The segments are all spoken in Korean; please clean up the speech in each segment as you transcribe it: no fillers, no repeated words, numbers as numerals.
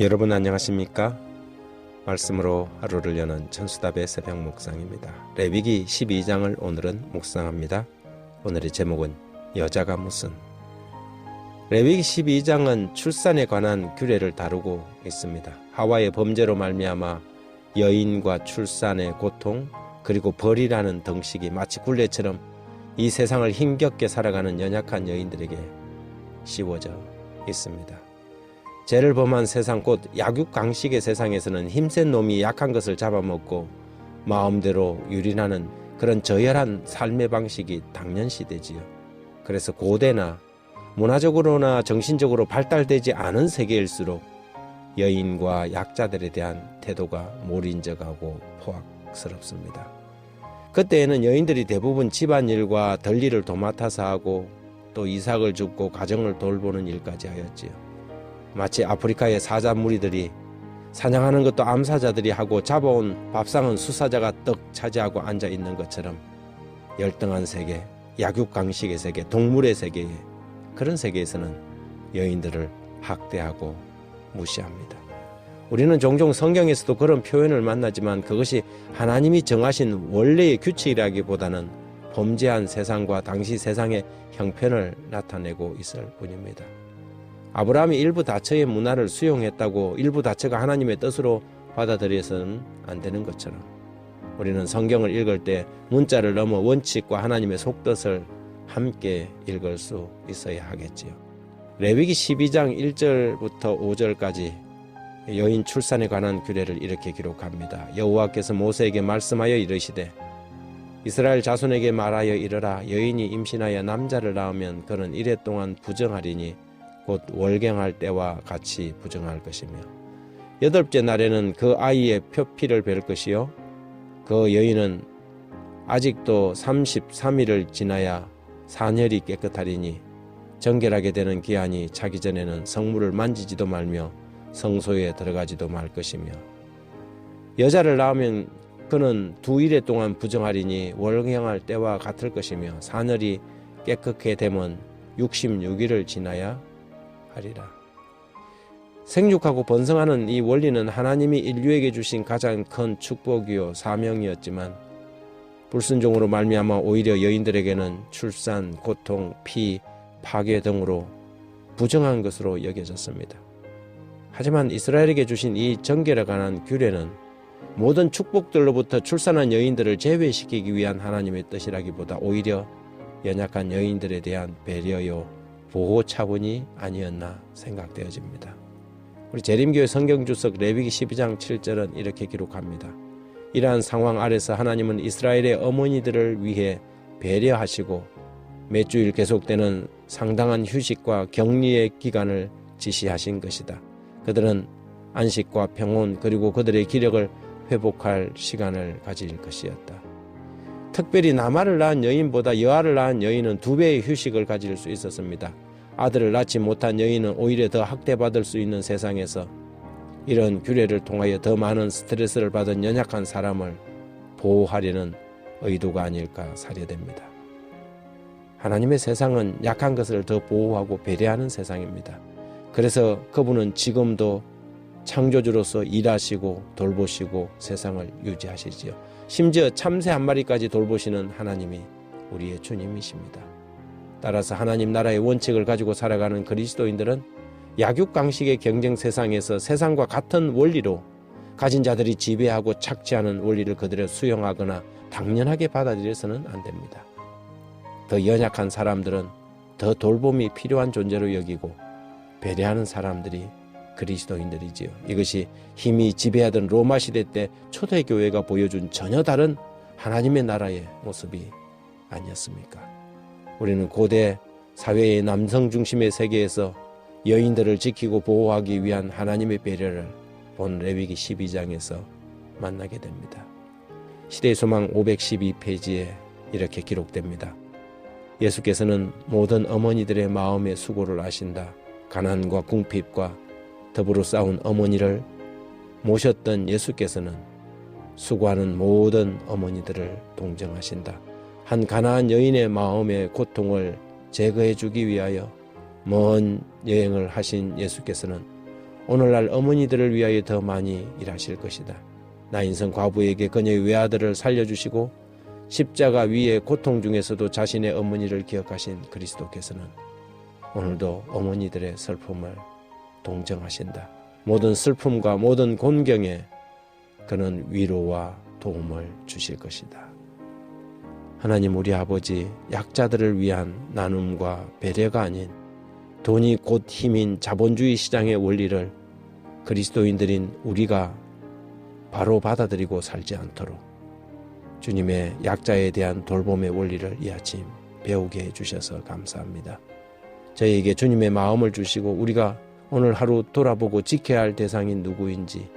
여러분 안녕하십니까? 말씀으로 하루를 여는 천수답의 새벽 묵상입니다. 레위기 12장을 오늘은 묵상합니다. 오늘의 제목은 여자가 무슨. 레위기 12장은 출산에 관한 규례를 다루고 있습니다. 하와의 범죄로 말미암아 여인과 출산의 고통 그리고 벌이라는 덩식이 마치 굴레처럼 이 세상을 힘겹게 살아가는 연약한 여인들에게 씌워져 있습니다. 죄를 범한 세상 곧 약육강식의 세상에서는 힘센 놈이 약한 것을 잡아먹고 마음대로 유린하는 그런 저열한 삶의 방식이 당연시되지요. 그래서 고대나 문화적으로나 정신적으로 발달되지 않은 세계일수록 여인과 약자들에 대한 태도가 몰인적하고 포악스럽습니다. 그때에는 여인들이 대부분 집안일과 덜일을 도맡아서 하고 또 이삭을 줍고 가정을 돌보는 일까지 하였지요. 마치 아프리카의 사자 무리들이 사냥하는 것도 암사자들이 하고 잡아온 밥상은 수사자가 떡 차지하고 앉아 있는 것처럼 열등한 세계, 약육강식의 세계, 동물의 세계에 그런 세계에서는 여인들을 학대하고 무시합니다. 우리는 종종 성경에서도 그런 표현을 만나지만 그것이 하나님이 정하신 원래의 규칙이라기보다는 범죄한 세상과 당시 세상의 형편을 나타내고 있을 뿐입니다. 아브라함이 일부 다처의 문화를 수용했다고 일부 다처가 하나님의 뜻으로 받아들여서는 안 되는 것처럼 우리는 성경을 읽을 때 문자를 넘어 원칙과 하나님의 속뜻을 함께 읽을 수 있어야 하겠지요. 레위기 12장 1절부터 5절까지 여인 출산에 관한 규례를 이렇게 기록합니다. 여호와께서 모세에게 말씀하여 이르시되 이스라엘 자손에게 말하여 이르라. 여인이 임신하여 남자를 낳으면 그는 이레 동안 부정하리니 곧 월경할 때와 같이 부정할 것이며 8째 날에는 그 아이의 표피를 벨 것이요 그 여인은 아직도 33일을 지나야 산혈이 깨끗하리니 정결하게 되는 기한이 차기 전에는 성물을 만지지도 말며 성소에 들어가지도 말 것이며 여자를 낳으면 그는 2일 동안 부정하리니 월경할 때와 같을 것이며 산혈이 깨끗하게 되면 66일을 지나야 하리라. 생육하고 번성하는 이 원리는 하나님이 인류에게 주신 가장 큰 축복이요 사명이었지만 불순종으로 말미암아 오히려 여인들에게는 출산, 고통, 피, 파괴 등으로 부정한 것으로 여겨졌습니다. 하지만 이스라엘에게 주신 이 정결에 관한 규례는 모든 축복들로부터 출산한 여인들을 제외시키기 위한 하나님의 뜻이라기보다 오히려 연약한 여인들에 대한 배려요 보호 차원이 아니었나 생각되어집니다. 우리 재림교회 성경주석 레위기 12장 7절은 이렇게 기록합니다. 이러한 상황 아래서 하나님은 이스라엘의 어머니들을 위해 배려하시고 매 주일 계속되는 상당한 휴식과 격리의 기간을 지시하신 것이다. 그들은 안식과 평온 그리고 그들의 기력을 회복할 시간을 가질 것이었다. 특별히 남아를 낳은 여인보다 여아를 낳은 여인은 2배의 휴식을 가질 수 있었습니다. 아들을 낳지 못한 여인은 오히려 더 학대받을 수 있는 세상에서 이런 규례를 통하여 더 많은 스트레스를 받은 연약한 사람을 보호하려는 의도가 아닐까 사려됩니다. 하나님의 세상은 약한 것을 더 보호하고 배려하는 세상입니다. 그래서 그분은 지금도 창조주로서 일하시고 돌보시고 세상을 유지하시지요. 심지어 참새 한 마리까지 돌보시는 하나님이 우리의 주님이십니다. 따라서 하나님 나라의 원칙을 가지고 살아가는 그리스도인들은 약육강식의 경쟁 세상에서 세상과 같은 원리로 가진 자들이 지배하고 착취하는 원리를 그대로 수용하거나 당연하게 받아들여서는 안 됩니다. 더 연약한 사람들은 더 돌봄이 필요한 존재로 여기고 배려하는 사람들이 그리스도인들이지요. 이것이 힘이 지배하던 로마 시대 때 초대교회가 보여준 전혀 다른 하나님의 나라의 모습이 아니었습니까? 우리는 고대 사회의 남성 중심의 세계에서 여인들을 지키고 보호하기 위한 하나님의 배려를 본 레위기 12장에서 만나게 됩니다. 시대의 소망 512페이지에 이렇게 기록됩니다. 예수께서는 모든 어머니들의 마음의 수고를 아신다. 가난과 궁핍과 더불어 싸운 어머니를 모셨던 예수께서는 수고하는 모든 어머니들을 동정하신다. 한 가나안 여인의 마음의 고통을 제거해 주기 위하여 먼 여행을 하신 예수께서는 오늘날 어머니들을 위하여 더 많이 일하실 것이다. 나인성 과부에게 그녀의 외아들을 살려주시고 십자가 위의 고통 중에서도 자신의 어머니를 기억하신 그리스도께서는 오늘도 어머니들의 슬픔을 동정하신다. 모든 슬픔과 모든 곤경에 그는 위로와 도움을 주실 것이다. 하나님 우리 아버지, 약자들을 위한 나눔과 배려가 아닌 돈이 곧 힘인 자본주의 시장의 원리를 그리스도인들인 우리가 바로 받아들이고 살지 않도록 주님의 약자에 대한 돌봄의 원리를 이 아침 배우게 해주셔서 감사합니다. 저희에게 주님의 마음을 주시고 우리가 오늘 하루 돌아보고 지켜야 할 대상이 누구인지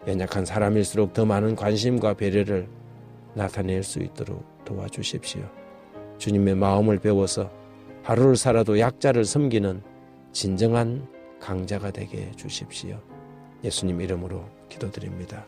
연약한 사람일수록 더 많은 관심과 배려를 나타낼 수 있도록 도와주십시오. 주님의 마음을 배워서 하루를 살아도 약자를 섬기는 진정한 강자가 되게 해주십시오. 예수님 이름으로 기도드립니다.